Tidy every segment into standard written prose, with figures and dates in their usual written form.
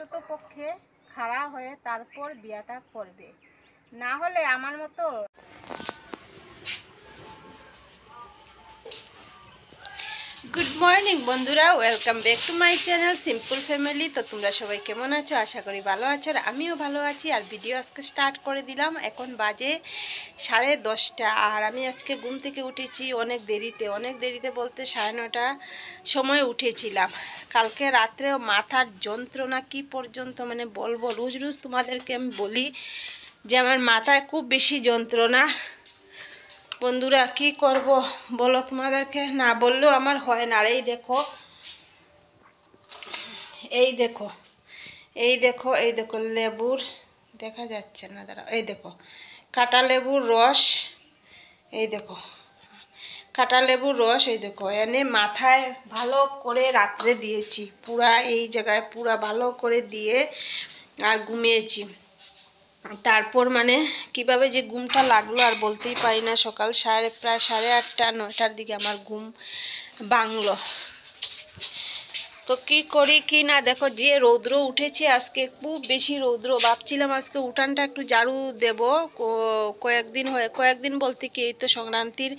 অন্তত পক্ষে খাড়া হয়ে তারপর বিয়াটা করবে, না হলে আমার মতো। গুড মর্নিং বন্ধুরা, welcome back to my channel simple family. তো তোমরা সবাই কেমন আছো? আশা করি ভালো আছো, আর আমিও ভালো আছি। আর ভিডিও আজকে স্টার্ট করে দিলাম। এখন বাজে 10:30, আর আমি আজকে ঘুম থেকে উঠেছি অনেক দেরিতে বলতে 9:30 সময় উঠেছিলাম। কালকে রাত্রেও মাথার যন্ত্রণা কি পর্যন্ত মানে বলবো, রোজ রোজ তোমাদেরকে আমি বলি যে আমার মাথায় খুব বেশি যন্ত্রণা। বন্ধুরা কি করব বলো, তোমাদেরকে না বললেও আমার হয় না। আর এই দেখো লেবুর, দেখা যাচ্ছে না দাঁড়াও, এই দেখো কাঁটা লেবুর রস, এই দেখো কাঁটা লেবুর রস, এই দেখো এনে মাথায় ভালো করে রাত্রে দিয়েছি, পুরা এই জায়গায় পুরা ভালো করে দিয়ে আর ঘুমিয়েছি। তারপর মানে কিভাবে যে ঘুমটা লাগলো আর বলতেই পারি না। সকাল প্রায় 8:30 9টার দিকে আমার ঘুম ভাঙলো। তো কি করি কি না, দেখো যে রৌদ্র উঠেছে আজকে, খুব বেশি রৌদ্র। ভাবছিলাম আজকে উঠানটা একটু ঝাড়ু দেব, কয়েকদিন বলতে কি এই তো সংক্রান্তির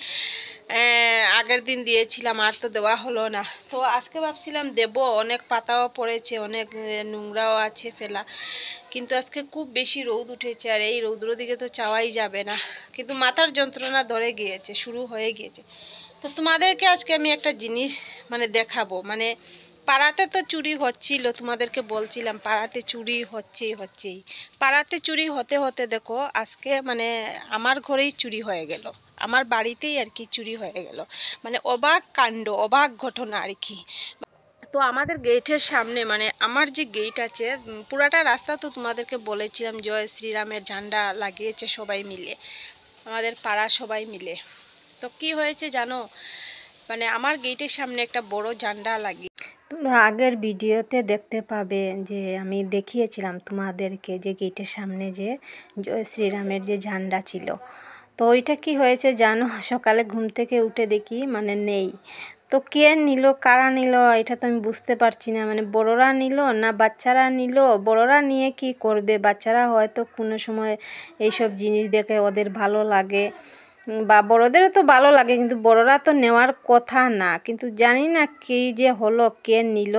আগের দিন দিয়েছিলাম, আর তো দেওয়া হলো না। তো আজকে ভাবছিলাম দেব, অনেক পাতাও পড়েছে, অনেক নোংরাও আছে ফেলা, কিন্তু আজকে খুব বেশি রৌদ উঠেছে, আর এই রৌদ্র দিকে তো চাওয়াই যাবে না। কিন্তু মাথার যন্ত্রণা ধরে গিয়েছে, শুরু হয়ে গিয়েছে। তো তোমাদেরকে আজকে আমি একটা জিনিস মানে দেখাবো। মানে পাড়াতে তো চুরি হচ্ছিল, তোমাদেরকে বলছিলাম পাড়াতে চুরি হচ্ছেই। পাড়াতে চুরি হতে হতে দেখো আজকে মানে আমার ঘরেই চুরি হয়ে গেল, আমার বাড়িতেই আর কি চুরি হয়ে গেল। মানে অবাক কাণ্ড, অবাক ঘটনা আর কি। তো আমাদের গেটের সামনে, মানে আমার যে গেট আছে পুরাটা রাস্তা, তো তোমাদেরকে বলেছিলাম জয় শ্রীরামের ঝান্ডা লাগিয়েছে সবাই মিলে, আমাদের পাড়া সবাই মিলে। তো কি হয়েছে জানো, মানে আমার গেটের সামনে একটা বড় ঝান্ডা লাগিয়ে, তোমরা আগের ভিডিওতে দেখতে পাবে যে আমি দেখিয়েছিলাম তোমাদেরকে যে গেটের সামনে যে জয় শ্রীরামের যে ঝান্ডা ছিল। তো ওইটা কি হয়েছে জানো, সকালে ঘুম থেকে উঠে দেখি মানে নেই। তো কে নিল, কারা নিল, এটা তো আমি বুঝতে পারছি না। মানে বড়রা নিল না বাচ্চারা নিল? বড়রা নিয়ে কি করবে, বাচ্চারা হয়তো কোনো সময় এইসব জিনিস দেখে ওদের ভালো লাগে, বা বড়দেরও তো ভালো লাগে, কিন্তু বড়রা তো নেওয়ার কথা না। কিন্তু জানি না কি যে হলো, কে নিল,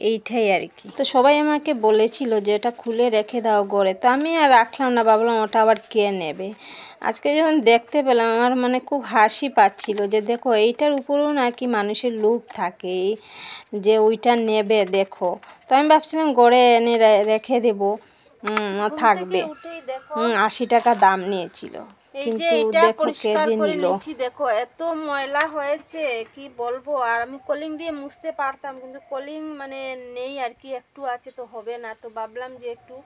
এইটাই আর কি। তো সবাই আমাকে বলেছিল যে এটা খুলে রেখে দাও ঘরে, তো আমি আর রাখলাম না, ভাবলাম ওটা আবার কে নেবে। আজকে যখন দেখতে পেলাম আমার মানে খুব হাসি পাচ্ছিল যে দেখো এইটার উপরেও নাকি মানুষের লোভ থাকে যে ওইটা নেবে। দেখো, তো আমি ভাবছিলাম ঘরে এনে রেখে দেবো, থাকবে। 80 টাকা দাম নিয়েছিল, কিন্তু দেখো কে যে নিল। দেখো এত ময়লা হয়েছে কি বলবো। আর আমি কলিং দিয়ে মুছতে পারতাম, কিন্তু কলিং মানে নেই আর কি, একটু আছে তো হবে না। তো ভাবলাম যে একটু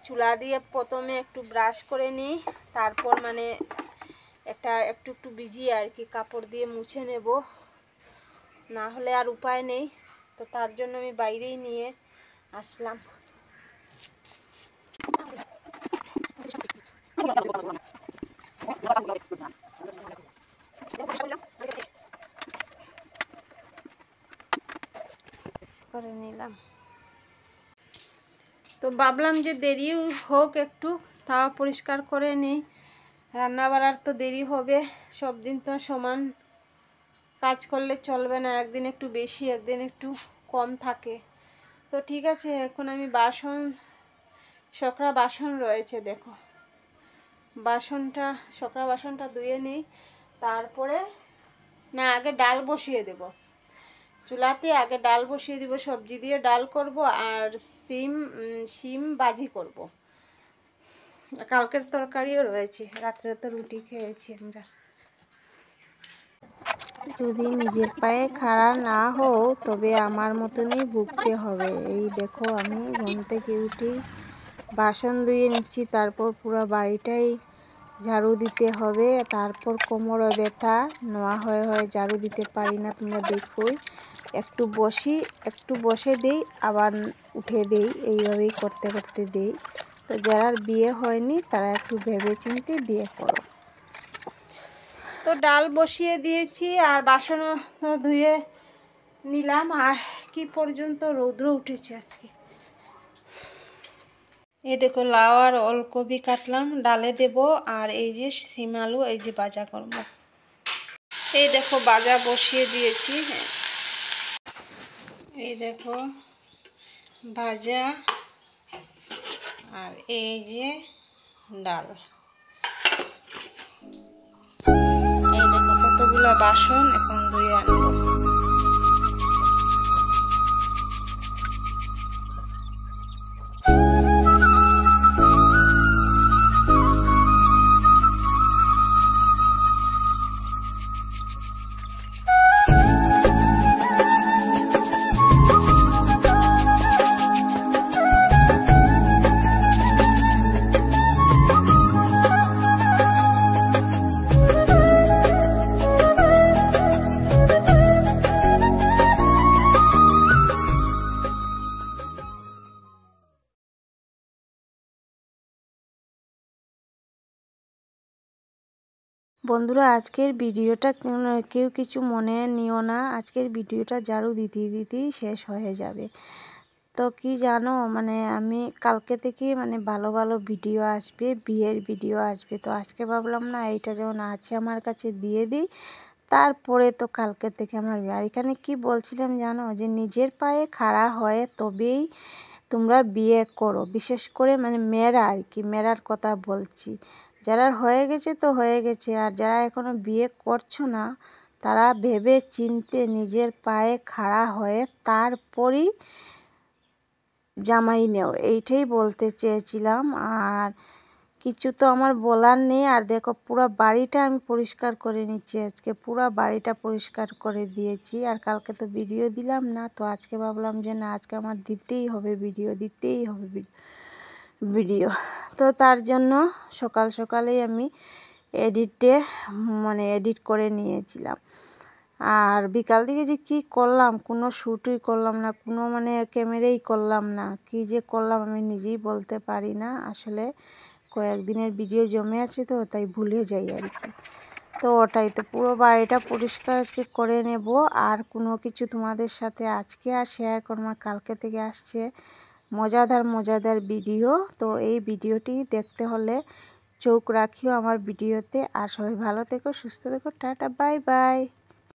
চুলা দিয়ে প্রথমে একটু ব্রাশ করে নিই, তারপর মানে একটু ভিজিয়ে আর কি কাপড় দিয়ে মুছে নেব, না হলে আর উপায় নেই। তো তার জন্য আমি বাইরেই নিয়ে আসলাম। করে নিলাম। তো ভাবলাম যে দেরি হোক একটু, তাও পরিষ্কার করে নিই। রান্না বাড়ার তো দেরি হবে, সব দিন তো সমান কাজ করলে চলবে না, একদিন একটু বেশি একদিন একটু কম থাকে। তো ঠিক আছে, এখন আমি সকরা বাসন রয়েছে, দেখো সকরা বাসনটা ধুয়ে নিই। তারপরে না, আগে ডাল বসিয়ে দেব চুলাতে, আগে ডাল বসিয়ে দিব, সবজি দিয়ে ডাল করব, আর শিম ভাজি করব। কালকের তরকারিও রয়েছে, রাত্রে তো রুটি খেয়েছি আমরা। যদি নিজের পায়ে খাড়া না হও তবে আমার মতনই ভুগতে হবে। এই দেখো আমি ঘুম থেকে উঠি বাসন ধুয়ে নিচ্ছি, তারপর পুরো বাড়িটাই ঝাড়ু দিতে হবে। তারপর কোমরে ব্যথা, নোয়া হয়ে ঝাড়ু দিতে পারি না, তোমরা দেখোই। একটু বসে দেই, আবার উঠে দেই, এইভাবেই করতে করতে দেই। তো যারা বিয়ে হয়নি তারা একটু ভেবে চিন্তে বিয়ে করো। তো ডাল বসিয়ে দিয়েছি আর বাসনও ধুয়ে নিলাম। আর কি পর্যন্ত রৌদ্র উঠেছে আজকে, এই দেখো লাউ আর ওলকপি কাটলাম, ডালে দেব। আর এই যে শিম আলু এই যে ভাজা করব। এই দেখো ভাজা বসিয়ে দিয়েছি। এই দেখো ভাজা, আর এই যে ডাল। এই দেখো কতগুলা বাসন এখন ধুয়ে আনবো। বন্ধুরা আজকের ভিডিওটা কেউ কিছু মনে নিও না, আজকের ভিডিওটা ঝাড়ু দিতেই শেষ হয়ে যাবে। তো কি জানো, মানে আমি কালকে থেকে মানে ভালো ভালো ভিডিও আসবে, বিয়ের ভিডিও আসবে। তো আজকে ভাবলাম না এইটা যখন আছে আমার কাছে দিয়ে দিই, তারপরে তো কালকে থেকে আমার বিয়ে। আর এখানে কি বলছিলাম জানো, যে নিজের পায়ে খাড়া হয়ে তবেই তোমরা বিয়ে করো। বিশেষ করে মানে মেয়েরা আর কি, মেয়েরার কথা বলছি। যারা হয়ে গেছে তো হয়ে গেছে, আর যারা এখনও বিয়ে করছো না তারা ভেবে চিনতে নিজের পায়ে খাড়া হয়ে তারপরই জামাই নেও, এইটাই বলতে চেয়েছিলাম। আর কিছু তো আমার বলার নেই। আর দেখো পুরো বাড়িটা আমি পরিষ্কার করে নিচ্ছি, আজকে পুরো বাড়িটা পরিষ্কার করে দিয়েছি। আর কালকে তো ভিডিও দিলাম না, তো আজকে ভাবলাম যে না আজকে আমার দিতেই হবে ভিডিও, দিতেই হবে ভিডিও। তো তার জন্য সকাল সকালেই আমি এডিট করে নিয়েছিলাম। আর বিকাল দিকে যে কি করলাম, কোনো শ্যুটই করলাম না, কোনো মানে ক্যামেরাই করলাম না, কি যে করলাম আমি নিজেই বলতে পারি না। আসলে কয়েকদিনের ভিডিও জমে আছে তো তাই ভুলে যাই আর কি। তো ওটাই তো পুরো বাড়িটা পরিষ্কার করে নেব। আর কোনো কিছু তোমাদের সাথে আজকে আর শেয়ার করব না, কালকে থেকে আসছে মজাদার ভিডিও। তো এই ভিডিওটি দেখতে হলে চোখ রাখিও আমার ভিডিওতে। আর সবাই ভালো থেকো, সুস্থ থেকো, টাটা বাই বাই।